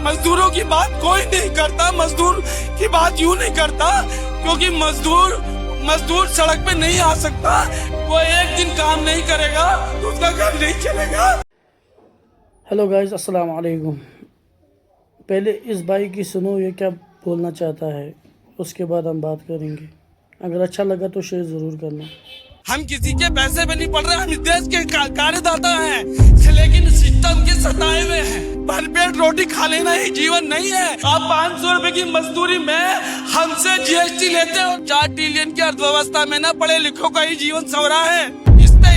मजदूरों की बात कोई नहीं करता, मजदूर की बात यूं नहीं करता, क्योंकि मजदूर सड़क पे नहीं आ सकता। वो एक दिन काम नहीं करेगा तो उसका घर नहीं चलेगा। हेलो गाइस, अस्सलाम वालेकुम। पहले इस भाई की सुनो ये क्या बोलना चाहता है, उसके बाद हम बात करेंगे। अगर अच्छा लगा तो शेयर ज़रूर करना। हम किसी के पैसे पे नहीं पड़ रहे, हम इस देश के कार्यदाता हैं, लेकिन सिस्टम के सताए हुए हैं। भरपेट रोटी खा लेना ही जीवन नहीं है। आप 500 रुपए की मजदूरी में हमसे जीएसटी लेते हो। 4 ट्रिलियन की अर्थव्यवस्था में ना पढ़े लिखों का ही जीवन संवरा है। इस पे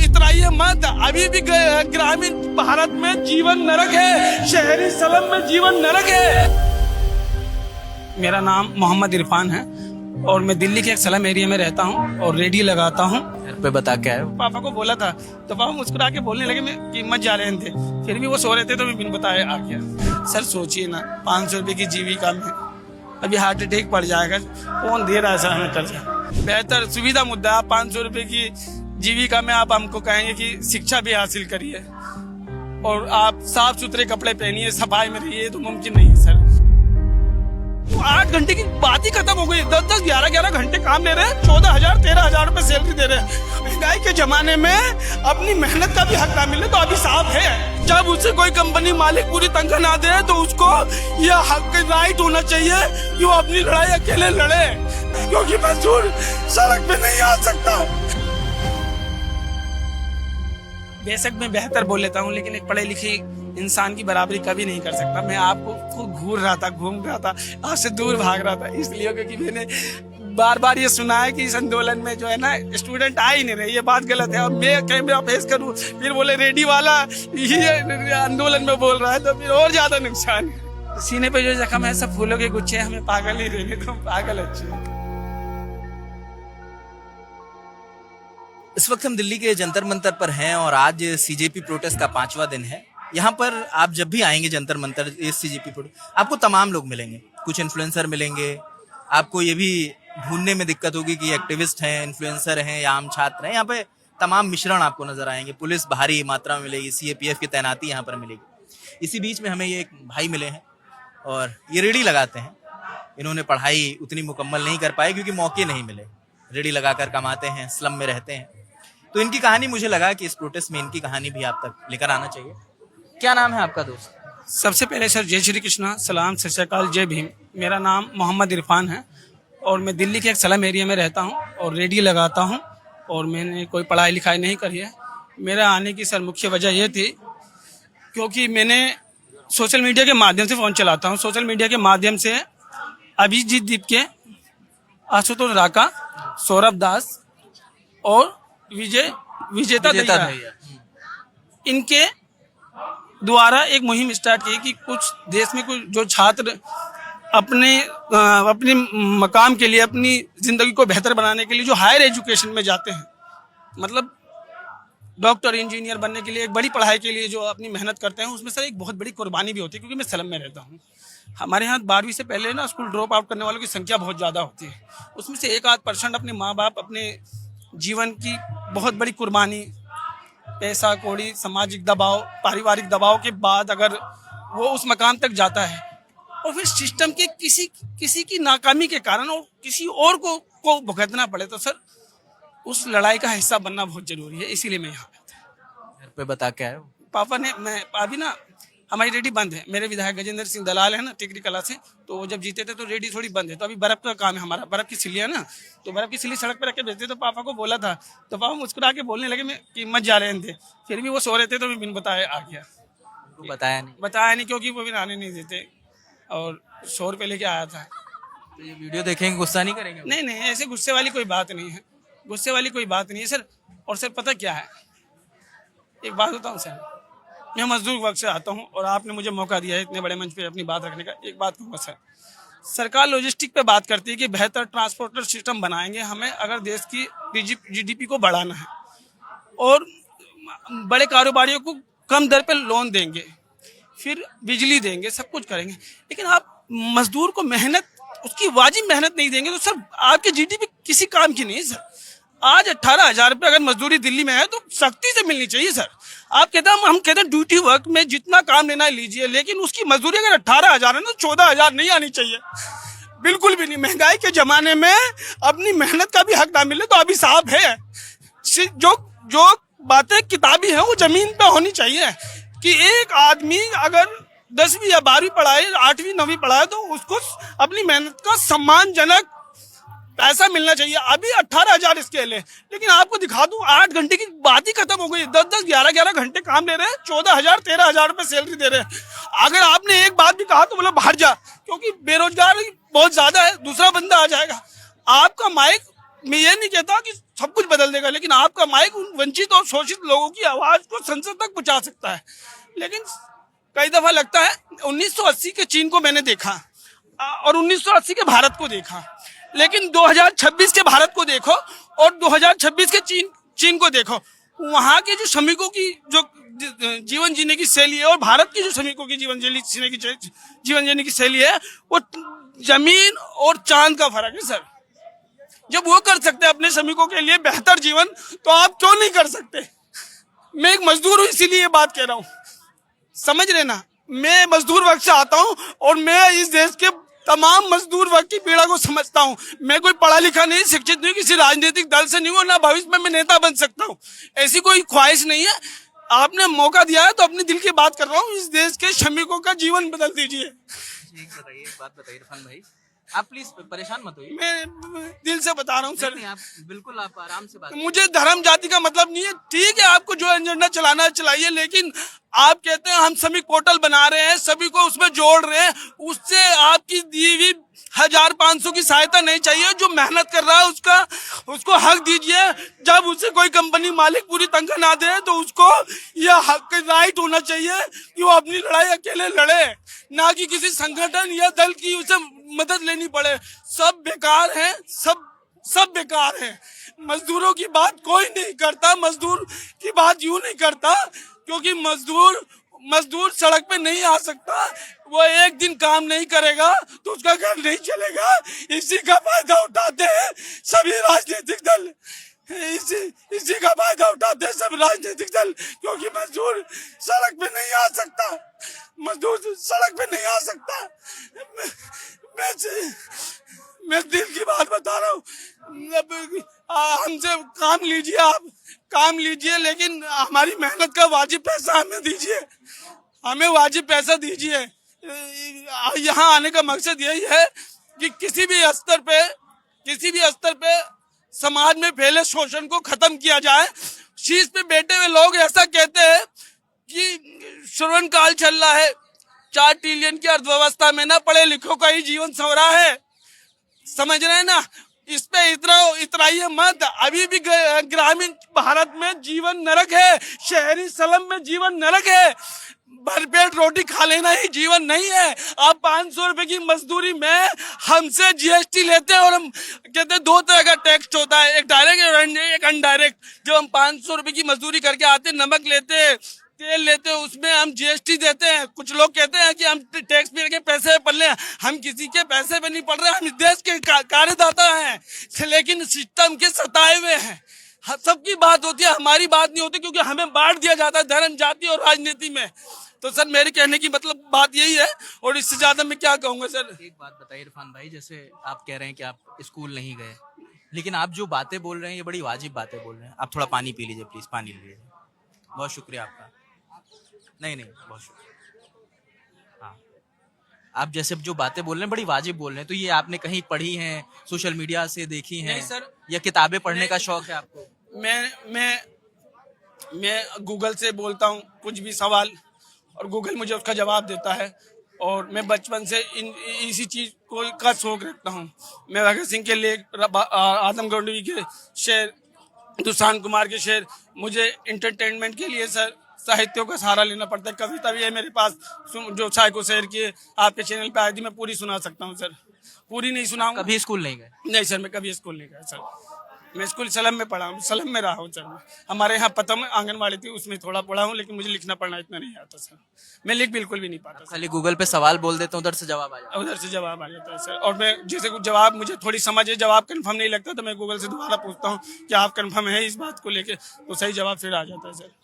इतराइए मत। अभी भी ग्रामीण भारत में जीवन नरक है, शहरी स्लम में जीवन नरक है। मेरा नाम मोहम्मद इरफान है और मैं दिल्ली के एक स्लम एरिया में रहता हूँ और रेडियो लगाता हूँ। घर पे बता के आए हो? पापा को बोला था तो पापा मुस्कुरा के बोलने लगे, मैं कीमत जा रहे थे, फिर भी वो सो रहे थे तो मैं बिन बताए आ गया। सर सोचिए ना, 500 रुपए की जीविका में अभी हार्ट अटैक पड़ जाएगा, कौन दे रहा है सर हमें कर्जा? बेहतर सुविधा मुद्दा, आप 500 रुपए की जीविका में आप हमको कहेंगे कि शिक्षा भी हासिल करिए और आप साफ सुथरे कपड़े पहनिए, सफाई में रहिए, तो मुमकिन नहीं है सर। 8 घंटे की बात ही खत्म हो गई। 10-10, 11-11 घंटे काम ले रहे हैं, 14,000 13,000 रुपए सैलरी दे रहे हैं। महंगाई के जमाने में अपनी मेहनत का भी हक ना मिले तो अभी साफ है। जब उसे कोई कंपनी मालिक पूरी तनख्वाह ना दे तो उसको यह हक राइट होना चाहिए कि वो अपनी लड़ाई अकेले लड़े, क्योंकि मजदूर सड़क पे नहीं आ सकता। बेशक मैं बेहतर बोल लेता हूँ, लेकिन एक पढ़े लिखे इंसान की बराबरी कभी नहीं कर सकता। मैं आपको खूब घूम रहा था, आपसे दूर भाग रहा था, इसलिए क्योंकि मैंने बार बार ये सुना है कि इस आंदोलन में जो है ना स्टूडेंट आ ही नहीं रहे। ये बात गलत है और मैं कैमरा फेस करूँ फिर बोले रेडियो वाला ये आंदोलन में बोल रहा है तो फिर और ज्यादा नुकसान है। सीने पे जो जख्म है सब फूलों के गुच्छे, हमें पागल ही रहने दो, पागल अच्छे। इस वक्त हम दिल्ली के जंतर मंतर पर हैं और आज सीजेपी प्रोटेस्ट का 5वां दिन है। यहाँ पर आप जब भी आएंगे जंतर मंतर, इस सीजेपी प्रोटेस्ट, आपको तमाम लोग मिलेंगे। कुछ इन्फ्लुएंसर मिलेंगे, आपको ये भी ढूंढने में दिक्कत होगी कि एक्टिविस्ट हैं, इन्फ्लुएंसर हैं या आम छात्र हैं। यहाँ पे तमाम मिश्रण आपको नजर आएंगे। पुलिस भारी मात्रा में मिलेगी, सीएपीएफ की तैनाती यहाँ पर मिलेगी। इसी बीच में हमें ये एक भाई मिले हैं और ये रेडी लगाते हैं। इन्होंने पढ़ाई उतनी मुकम्मल नहीं कर पाए क्योंकि मौके नहीं मिले। रेडी लगाकर कमाते हैं, स्लम में रहते हैं। तो इनकी कहानी मुझे लगा कि इस प्रोटेस्ट में इनकी कहानी भी आप तक लेकर आना चाहिए। क्या नाम है आपका दोस्त? सबसे पहले सर जय श्री कृष्णा, सलाम, सत श्री अकाल, जय भीम। मेरा नाम मोहम्मद इरफान है और मैं दिल्ली के एक स्लम एरिया में रहता हूँ और रेडियो लगाता हूँ और मैंने कोई पढ़ाई लिखाई नहीं करी है। मेरा आने की सर मुख्य वजह ये थी क्योंकि मैंने सोशल मीडिया के माध्यम से फ़ोन चलाता हूँ। सोशल मीडिया के माध्यम से अभिजीत दीप के, आशुतोष राका, सौरभ दास और विजेता दहिया, इनके द्वारा एक मुहिम स्टार्ट की कि कुछ देश में कुछ जो छात्र अपने मकाम के लिए, अपनी जिंदगी को बेहतर बनाने के लिए जो हायर एजुकेशन में जाते हैं, मतलब डॉक्टर इंजीनियर बनने के लिए, एक बड़ी पढ़ाई के लिए जो अपनी मेहनत करते हैं, उसमें सर एक बहुत बड़ी कुर्बानी भी होती है। क्योंकि मैं स्लम में रहता हूँ, हमारे यहाँ 12वीं से पहले ना स्कूल ड्रॉप आउट करने वालों की संख्या बहुत ज़्यादा होती है। उसमें से 1-8% अपने माँ बाप अपने जीवन की बहुत बड़ी कुर्बानी, पैसा कौड़ी, सामाजिक दबाव, पारिवारिक दबाव के बाद अगर वो उस मकाम तक जाता है और फिर सिस्टम के किसी की नाकामी के कारण और किसी और को भुगतना पड़े, तो सर उस लड़ाई का हिस्सा बनना बहुत जरूरी है। इसीलिए मैं यहाँ पे घर पे बता के आए हो? पापा ने, मैं अभी ना हमारी रेडी बंद है। मेरे विधायक गजेंद्र सिंह दलाल है ना टिकरी कला से, तो वो जब जीते थे तो रेडी थोड़ी बंद है। तो अभी बर्फ का काम है हमारा, बर्फ की सिल्लियाँ ना, तो बर्फ की सिल्ली सड़क पर रख के भेजते। तो पापा को बोला था तो पापा मुस्कुरा के बोलने लगे, मैं कीमत जा रहे थे, फिर भी वो सो रहे थे तो मैं बिन बताए आ गया। बताया नहीं क्योंकि वो भी आने नहीं देते और 100 रुपये लेके आया था। तो ये वीडियो देखेंगे, गुस्सा नहीं करेंगे? नहीं, ऐसे गुस्से वाली कोई बात नहीं है, गुस्से वाली कोई बात नहीं है सर। और सर पता क्या है, एक बात बताऊँ सर, मैं मजदूर वर्ग से आता हूँ और आपने मुझे मौका दिया है इतने बड़े मंच पे अपनी बात रखने का। एक बात कहूँगा सर, सरकार लॉजिस्टिक पे बात करती है कि बेहतर ट्रांसपोर्टर सिस्टम बनाएंगे हमें अगर देश की जीडीपी को बढ़ाना है, और बड़े कारोबारियों को कम दर पे लोन देंगे, फिर बिजली देंगे, सब कुछ करेंगे, लेकिन आप मजदूर को मेहनत, उसकी वाजिब मेहनत नहीं देंगे तो सर आपकी जीडीपी किसी काम की नहीं सर। आज 18,000 रुपये अगर मजदूरी दिल्ली में है तो सख्ती से मिलनी चाहिए सर। आप कहते हैं हम कहते हैं ड्यूटी वर्क में जितना काम लेना है लीजिए, लेकिन उसकी मजदूरी अगर 18,000 है ना 14,000 नहीं आनी चाहिए, बिल्कुल भी नहीं। महंगाई के जमाने में अपनी मेहनत का भी हक ना मिले तो अभी साफ है। जो जो बातें किताबी हैं वो जमीन पे होनी चाहिए कि एक आदमी अगर 10वीं या 12वीं पढ़ाए, 8वीं 9वीं पढ़ाए तो उसको अपनी मेहनत का सम्मानजनक पैसा मिलना चाहिए। अभी 18,000 स्केल है, लेकिन आपको दिखा दूं 8 घंटे की बात ही खत्म हो गई। 10-10, 11-11 घंटे काम ले रहे हैं, 14,000 13,000 रुपए सैलरी दे रहे हैं। अगर आपने एक बात भी कहा तो बोला बाहर जा, क्योंकि बेरोजगारी बहुत ज्यादा है, दूसरा बंदा आ जाएगा। आपका माइक, मैं ये नहीं कहता कि सब कुछ बदल देगा, लेकिन आपका माइक उन वंचित और शोषित लोगों की आवाज को संसद तक पहुंचा सकता है। लेकिन कई दफा लगता है 1980 के चीन को मैंने देखा और 1980 के भारत को देखा, लेकिन 2026 के भारत को देखो और 2026 के चीन को देखो। वहां के जो श्रमिकों की जो जीवन जीने की शैली है और भारत की जो श्रमिकों की जीवन जीने की शैली है, वो जमीन और चांद का फर्क है सर। जब वो कर सकते हैं अपने श्रमिकों के लिए बेहतर जीवन, तो आप क्यों नहीं कर सकते? मैं एक मजदूर हूं, इसीलिए ये बात कह रहा हूं, समझ रहे ना। मैं मजदूर वर्ग से आता हूं और मैं इस देश के तमाम मजदूर वर्ग की पीड़ा को समझता हूं। मैं कोई पढ़ा लिखा नहीं, शिक्षित नहीं, किसी राजनीतिक दल से नहीं हूं, ना भविष्य में मैं नेता बन सकता हूं, ऐसी कोई ख्वाहिश नहीं है। आपने मौका दिया है तो अपने दिल की बात कर रहा हूं, इस देश के श्रमिकों का जीवन बदल दीजिए। एक बात बताइए इरफान भाई, आप प्लीज परेशान मत होइए। मैं दिल से बता रहा हूँ सर, आप बिल्कुल आप आराम से बात। मुझे धर्म जाति का मतलब नहीं है। ठीक है, आपको जो एजेंडा चलाना है चलाइए, लेकिन आप कहते हैं हम श्रमिक पोर्टल बना रहे हैं, सभी को उसमें जोड़ रहे हैं, उससे आपकी दी हुई 1,500 की सहायता नहीं चाहिए। जो मेहनत कर रहा है उसको हक दीजिए। जब उसे कोई कंपनी मालिक पूरी तनख्वाह ना दे तो उसको यह हक राइट होना चाहिए कि वो अपनी लड़ाई अकेले लड़े, ना कि किसी संगठन या दल की उसे मदद लेनी पड़े। सब बेकार है, सब बेकार है। मजदूरों की बात कोई नहीं करता, मजदूर की बात यूं नहीं करता, क्योंकि मजदूर सड़क पे नहीं आ सकता। वो एक दिन काम नहीं करेगा तो उसका घर नहीं चलेगा। इसी का फायदा उठाते हैं सभी राजनीतिक दल, इसी का फायदा उठाते हैं सब राजनीतिक दल, क्योंकि मजदूर सड़क पे नहीं आ सकता, मजदूर सड़क पे नहीं आ सकता। मैं दिल की बात बता रहा हूँ। हमसे काम लीजिए, आप काम लीजिए, लेकिन हमारी मेहनत का वाजिब पैसा हमें दीजिए, हमें वाजिब पैसा दीजिए। यहाँ आने का मकसद यही है कि किसी भी स्तर पे समाज में फैले शोषण को खत्म किया जाए। शीश पे बैठे हुए लोग ऐसा कहते हैं कि श्रवण काल चल रहा है, 4 ट्रिलियन की अर्थव्यवस्था में ना पढ़े लिखों का ही जीवन संवरा है, समझ रहे हैं ना। इस पे इतराइए मत। अभी भी ग्रामीण भारत में जीवन नरक है, शहरी स्लम में जीवन नरक है। भरपेट रोटी खा लेना ही जीवन नहीं है। आप 500 रुपए की मजदूरी में हमसे जीएसटी लेते हैं और हम कहते हैं 2 तरह का टैक्स होता है, एक डायरेक्ट और एक अनडायरेक्ट। जब हम 500 रुपए की मजदूरी करके आते, नमक लेते, तेल लेते, उसमें हम जीएसटी देते हैं। कुछ लोग कहते हैं कि हम टैक्स पे के पैसे पे पढ़ रहे हैं, हम किसी के पैसे पे नहीं पढ़ रहे, हम इस देश के कार्यदाता हैं, लेकिन सिस्टम के सताए हुए हैं। सबकी बात होती है, हमारी बात नहीं होती, क्योंकि हमें बांट दिया जाता है धर्म, जाति और राजनीति में। तो सर मेरे कहने की मतलब बात यही है, और इससे ज्यादा मैं क्या कहूँगा सर। एक बात बताइए इरफान भाई, जैसे आप कह रहे हैं कि आप स्कूल नहीं गए, लेकिन आप जो बातें बोल रहे हैं ये बड़ी वाजिब बातें बोल रहे हैं। आप थोड़ा पानी पी लीजिए प्लीज, पानी लीजिए। बहुत शुक्रिया आपका। नहीं बहुत शुक्रिया। हाँ, आप जैसे जो बातें बोल रहे हैं बड़ी वाजिब बोल रहे हैं, तो ये आपने कहीं पढ़ी हैं, सोशल मीडिया से देखी हैं? नहीं सर, या किताबें पढ़ने का शौक है आपको? मैं गूगल से बोलता हूँ कुछ भी सवाल, और गूगल मुझे उसका जवाब देता है, और मैं बचपन से इसी चीज का शौक रखता हूँ। मैं भगत सिंह के लेख, आदमगढ़ के शेर, दुशान कुमार के शेर, मुझे इंटरटेनमेंट के लिए सर साहित्यों का सहारा लेना पड़ता है। कविता भी है मेरे पास, जो साइको शेर की आपके चैनल पे आई थी, मैं पूरी सुना सकता हूँ सर। पूरी नहीं सुनाऊंगा। कभी स्कूल नहीं गए? नहीं सर, मैं कभी स्कूल नहीं गया सर। मैं स्कूल सलम में पढ़ा हूँ, सलम में रहा हूँ सर। मैं हमारे यहाँ पतम आंगनवाड़ी थी, उसमें थोड़ा पढ़ा हूँ, लेकिन मुझे लिखना पढ़ना इतना नहीं आता सर। मैं लिख बिल्कुल भी नहीं पाता सर। खाली गूगल पे सवाल बोल देते हैं, उधर से जवाब आ जाता उधर से जवाब आ जाता है सर। और मैं जैसे कुछ जवाब मुझे थोड़ी समझ है, जवाब कंफर्म नहीं लगता तो मैं गूगल से दोबारा पूछता हूँ कि आप कंफर्म है इस बात को लेके, तो सही जवाब फिर आ जाता है सर।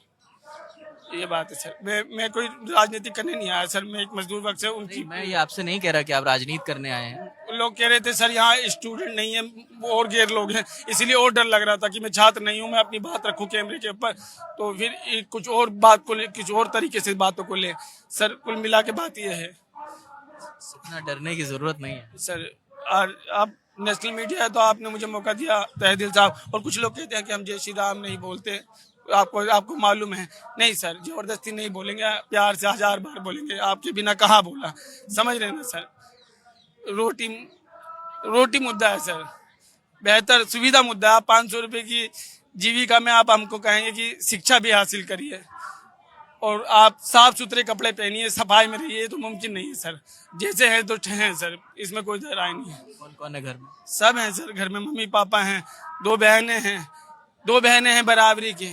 ये बात है सर। मैं कोई राजनीति करने नहीं आया सर, मैं एक मजदूर वर्ग से उनकी है। मैं ये आपसे नहीं कह रहा कि आप राजनीति करने आए हैं। लोग कह रहे थे सर यहाँ स्टूडेंट नहीं है, वो और गैर लोग हैं, इसीलिए और डर लग रहा था कि मैं छात्र नहीं हूँ, मैं अपनी बात रखूँ कैमरे के ऊपर, तो फिर कुछ और बात को ले, कुछ और तरीके से बातों को ले। सर कुल मिला के बात ये है इतना डरने की जरूरत नहीं है सर। और आप नेशनल मीडिया है तो आपने मुझे मौका दिया तहे दिल साहब। और कुछ लोग कहते हैं कि हम जय श्री राम नहीं बोलते, आपको मालूम है। नहीं सर, जबरदस्ती नहीं बोलेंगे, प्यार से 1000 बार बोलेंगे। आपके बिना कहाँ बोला, समझ रहे ना सर। रोटी मुद्दा है सर, बेहतर सुविधा मुद्दा है। आप 500 रुपए की जीविका में आप हमको कहेंगे कि शिक्षा भी हासिल करिए और आप साफ सुथरे कपड़े पहनिए, सफाई में रहिए, तो मुमकिन नहीं है सर। जैसे है तो हैं सर, इसमें कोई दरार नहीं है। कौन कौन है घर में? सब हैं सर घर में, मम्मी पापा हैं, 2 बहनें हैं बराबरी के।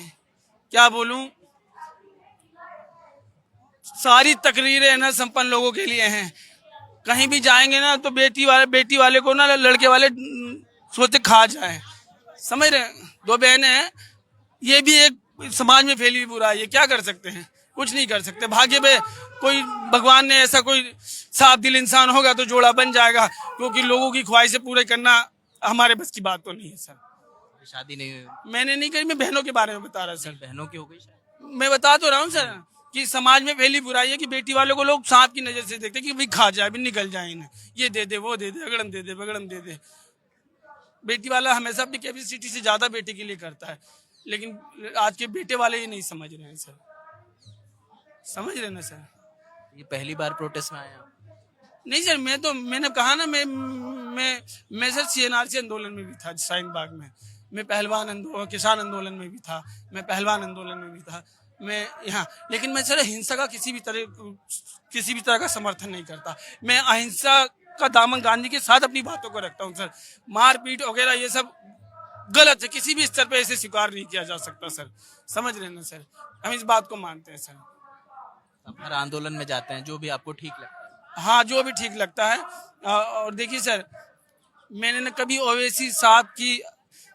क्या बोलूं, सारी तकरीरें ना संपन्न लोगों के लिए हैं। कहीं भी जाएंगे ना तो बेटी वाले को ना लड़के वाले सोचते खा जाए, समझ रहे हैं। 2 बहनें हैं, ये भी एक समाज में फैली हुई बुराई है। क्या कर सकते हैं, कुछ नहीं कर सकते। भाग्य में कोई भगवान ने ऐसा कोई साफ दिल इंसान होगा तो जोड़ा बन जाएगा, क्योंकि लोगों की ख्वाहिशें पूरे करना हमारे बस की बात तो नहीं है सर। शादी नहीं हुई? मैंने नहीं करी, मैं बहनों के बारे में बता रहा सर। बहनों की हो गई शायद। मैं बता तो रहा हूँ सर कि समाज में फैली बुराई है कि बेटी वालों को लोग सांप की नजर से देखते हैं कि भाई खा जाए, भी निकल जाए इन्हें, ये दे दे, वो दे दे, अगड़म दे दे, बगड़म दे दे। बेटी वाला हमेशा अपनी कैपेसिटी से ज्यादा बेटे के लिए करता है, लेकिन आज के बेटे वाले ये नहीं समझ रहे हैं सर। समझ रहे ना सर। ये पहली बार प्रोटेस्ट में आए आप? नहीं सर, मैंने कहा ना, मैं सर CNRC आंदोलन में भी था, शाहीन बाग में। मैं किसान आंदोलन में भी था, मैं पहलवान आंदोलन में भी था, मैं यहाँ। लेकिन मैं सर हिंसा का किसी भी तरह का समर्थन नहीं करता। मैं अहिंसा का दामन गांधी के साथ अपनी बातों को रखता हूँ सर। मारपीट वगैरह ये सब गलत है, किसी भी स्तर पे ऐसे स्वीकार नहीं किया जा सकता सर। समझ रहे ना सर, हम इस बात को मानते हैं सर। आप हर आंदोलन में जाते हैं, जो भी आपको ठीक लगता है? हाँ, जो भी ठीक लगता है। और देखिए सर, मैंने न कभी ओवैसी साहब की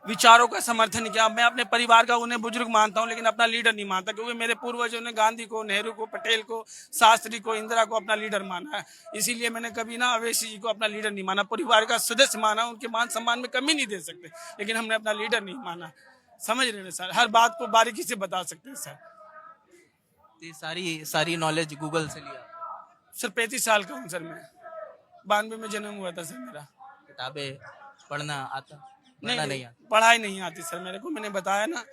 विचारों का समर्थन नहीं किया। मैं अपने परिवार का उन्हें बुजुर्ग मानता हूं, लेकिन अपना लीडर नहीं मानता, क्योंकि मेरे पूर्वजों ने गांधी को, नेहरू को, पटेल को, शास्त्री को, इंदिरा को अपना लीडर माना है। इसीलिए मैंने कभी ना ओवैसी जी को अपना लीडर नहीं माना, परिवार का सदस्य माना। उनके मान सम्मान में कमी नहीं दे सकते, लेकिन हमने अपना लीडर नहीं माना। समझ रहे हैं सर, हर बात को बारीकी से बता सकते हैं सर। ये सारी नॉलेज गूगल से लिया? सर 35 साल का हूँ सर मैं, 92 में जन्म हुआ था सर मेरा। किताबें पढ़ना आता? नहीं, पढ़ाई नहीं आती सर मेरे को। मैंने बताया ना,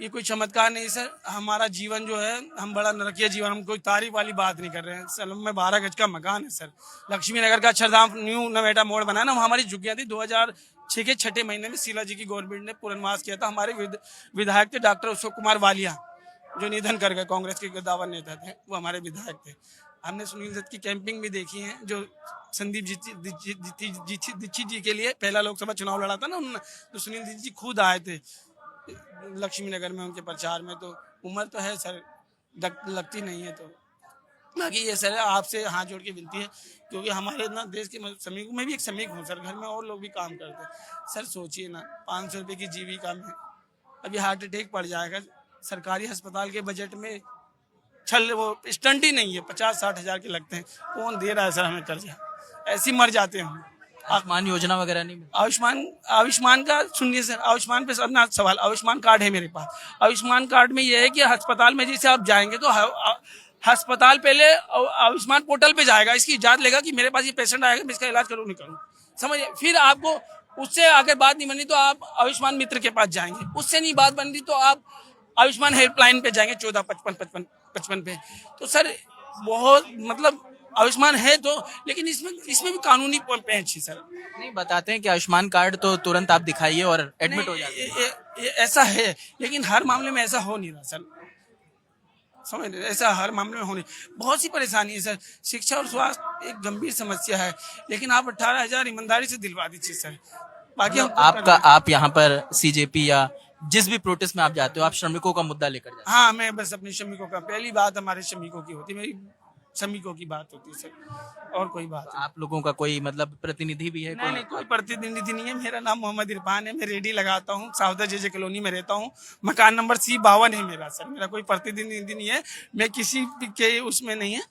ये कोई चमत्कार नहीं सर। हमारा जीवन जो है, हम बड़ा नरकीय जीवन, हम कोई तारीफ वाली बात नहीं कर रहे हैं। सलम में 12 गज का मकान है सर। लक्ष्मी नगर का अक्षरधाम न्यू नवेटा मोड़ बना ना, हमारी झुग्गियां थी। 2006 के 6 महीने में शीला जी की गवर्नमेंट ने पुनर्वास किया था। हमारे विधायक थे डॉक्टर अशोक कुमार वालिया, जो निधन कर गए, कांग्रेस के गद्दावर नेता थे, वो हमारे विधायक थे। हमने सुनील दत्त की कैंपिंग भी देखी है, जो संदीप दीक्षित जी के लिए पहला लोकसभा चुनाव लड़ा था ना उन्होंने, तो सुनील दत्त जी खुद आए थे लक्ष्मी नगर में उनके प्रचार में। तो उम्र तो है सर, लगती नहीं है। तो बाकी ये सर आपसे हाथ जोड़ के विनती है, क्योंकि हमारे ना देश के श्रमिक, मैं भी एक श्रमिक हूँ सर, घर में और लोग भी काम करते हैं सर। सोचिए ना, 500 रुपये की जीविका में अभी हार्ट अटैक पड़ जाएगा। सरकारी अस्पताल के बजट में वो स्टंट ही नहीं है, 50-60 हज़ार के लगते हैं। कौन दे रहा है सर हमें कर्जा, ऐसे मर जाते हैं हम। आयुष्मान योजना वगैरह नहीं मिलती? आयुष्मान का सुनिए सर, आयुष्मान पे अपना सवाल। आयुष्मान कार्ड है मेरे पास। आयुष्मान कार्ड में यह है कि अस्पताल में जैसे आप जाएंगे तो अस्पताल पहले आयुष्मान पोर्टल पे जाएगा, इसकी जांच लेगा कि मेरे पास ये पेशेंट आएगा, मैं इसका इलाज करूँ नहीं करूँ, समझिए। फिर आपको उससे अगर बात नहीं बनी तो आप आयुष्मान मित्र के पास जाएंगे, उससे नहीं बात बन रही तो आप आयुष्मान हेल्पलाइन पे जाएंगे 145555 पे। तो सर बहुत मतलब आयुष्मान है तो, लेकिन इसमें भी कानूनी पेंच है सर। नहीं, बताते हैं कि आयुष्मान कार्ड तो तुरंत आप दिखाइए और एडमिट हो जाते हैं। ऐसा है, लेकिन हर मामले में ऐसा हो नहीं रहा सर, समझ रहे, ऐसा हर मामले में होने बहुत सी परेशानी है सर। शिक्षा और स्वास्थ्य एक गंभीर समस्या है, लेकिन आप 18,000 ईमानदारी से दिलवा दीजिए सर। बाकी हम खुद आपका आप यहाँ पर सीजेपी या जिस भी प्रोटेस्ट में आप जाते हो, आप श्रमिकों का मुद्दा लेकर जाते हाँ, मैं बस अपने श्रमिकों का, पहली बात हमारे श्रमिकों की होती है, मेरी श्रमिकों की बात होती है सर, और कोई बात हो? आप लोगों का कोई मतलब प्रतिनिधि भी है? नहीं। नहीं, कोई प्रतिनिधि नहीं है। मेरा नाम मोहम्मद इरफान है, मैं रेडी लगाता हूँ, साउदा जेजे कॉलोनी में रहता हूँ, मकान नंबर C52 है मेरा सर। मेरा कोई प्रतिनिधि नहीं है, मैं किसी के उसमें नहीं है।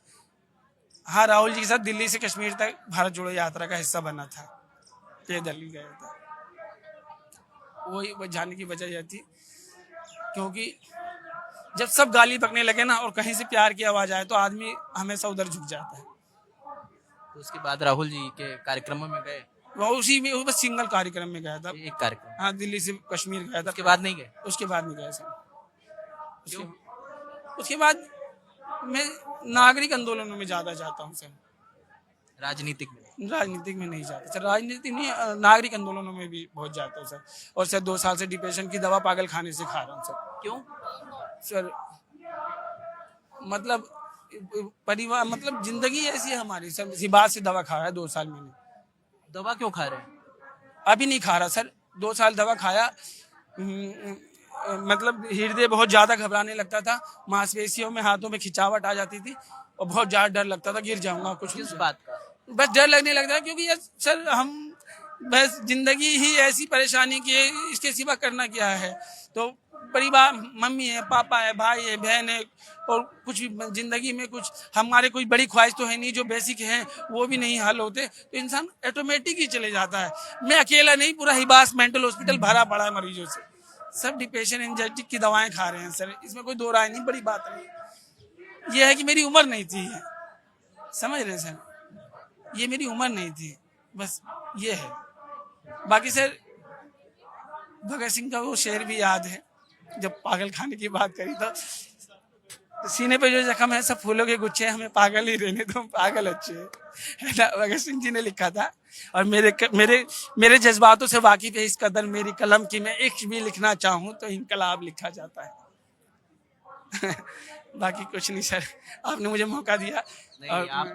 हाँ, राहुल जी के साथ दिल्ली से कश्मीर तक भारत जोड़ो यात्रा का हिस्सा बना था, पैदल ही गया था। वही जाने की वजह यह थी क्योंकि जब सब गाली बकने लगे ना और कहीं से प्यार की आवाज आए तो आदमी हमेशा उधर झुक जाता है। तो उसके बाद राहुल जी के कार्यक्रमों में गए? वो उसी में, वो बस सिंगल कार्यक्रम में गया था। एक कार्यक्रम? हाँ, दिल्ली से कश्मीर गया था। उसके बाद नहीं गए? उसके बाद नहीं गया सर। उसके बाद मैं नागरिक आंदोलनों में ज्यादा जाता हूँ सर, राजनीतिक में? राजनीतिक में नहीं जाता सर। राजनीतिक नहीं, नागरिक आंदोलनों में भी बहुत जाता हूँ सर। और सर 2 साल से डिप्रेशन की दवा पागल खाने से खा रहा हूँ सर। क्यों सर मतलब परिवार, मतलब जिंदगी ऐसी है हमारी सर। इसी बात से दवा खा रहा है 2 साल मैंने। दवा क्यों खा रहे हैं? अभी नहीं खा रहा सर, 2 साल दवा खाया। मतलब हृदय बहुत ज्यादा घबराने लगता था, मांसपेशियों में, हाथों में खिंचावट आ जाती थी और बहुत ज्यादा डर लगता था गिर जाऊंगा कुछ। किस बात का? बस डर लगने लगता है क्योंकि यार सर हम बस जिंदगी ही ऐसी परेशानी की है, इसके सिवा करना क्या है। तो परिवार, मम्मी है, पापा है, भाई है, बहन है, और कुछ भी जिंदगी में कुछ हमारे कोई बड़ी ख्वाहिश तो है नहीं, जो बेसिक हैं वो भी नहीं हल होते, तो इंसान ऑटोमेटिक ही चले जाता है। मैं अकेला नहीं, पूरा हिबास मेंटल हॉस्पिटल भरा पड़ा है मरीजों से। सब डिप्रेशन, एंजाइटी की दवाएं खा रहे हैं सर, इसमें कोई दो राय नहीं, बड़ी बात नहीं। ये है कि मेरी उम्र नहीं थी, समझ रहे हैं सर, ये मेरी उम्र नहीं थी, बस ये है। बाकी सर भगत सिंह का वो शेर भी याद है, जब पागल खाने की बात करी तो सीने पे जो जख्म है सब फूलों के गुच्छे, हमें पागल ही रहने दो, पागल अच्छे है ना, भगत सिंह जी ने लिखा था। और मेरे जज्बातों से वाकिफ है इस कदर मेरी कलम की, मैं इश्क भी लिखना चाहूँ तो इनकलाब लिखा जाता है। बाकी कुछ नहीं सर, आपने मुझे मौका दिया। नहीं, आपने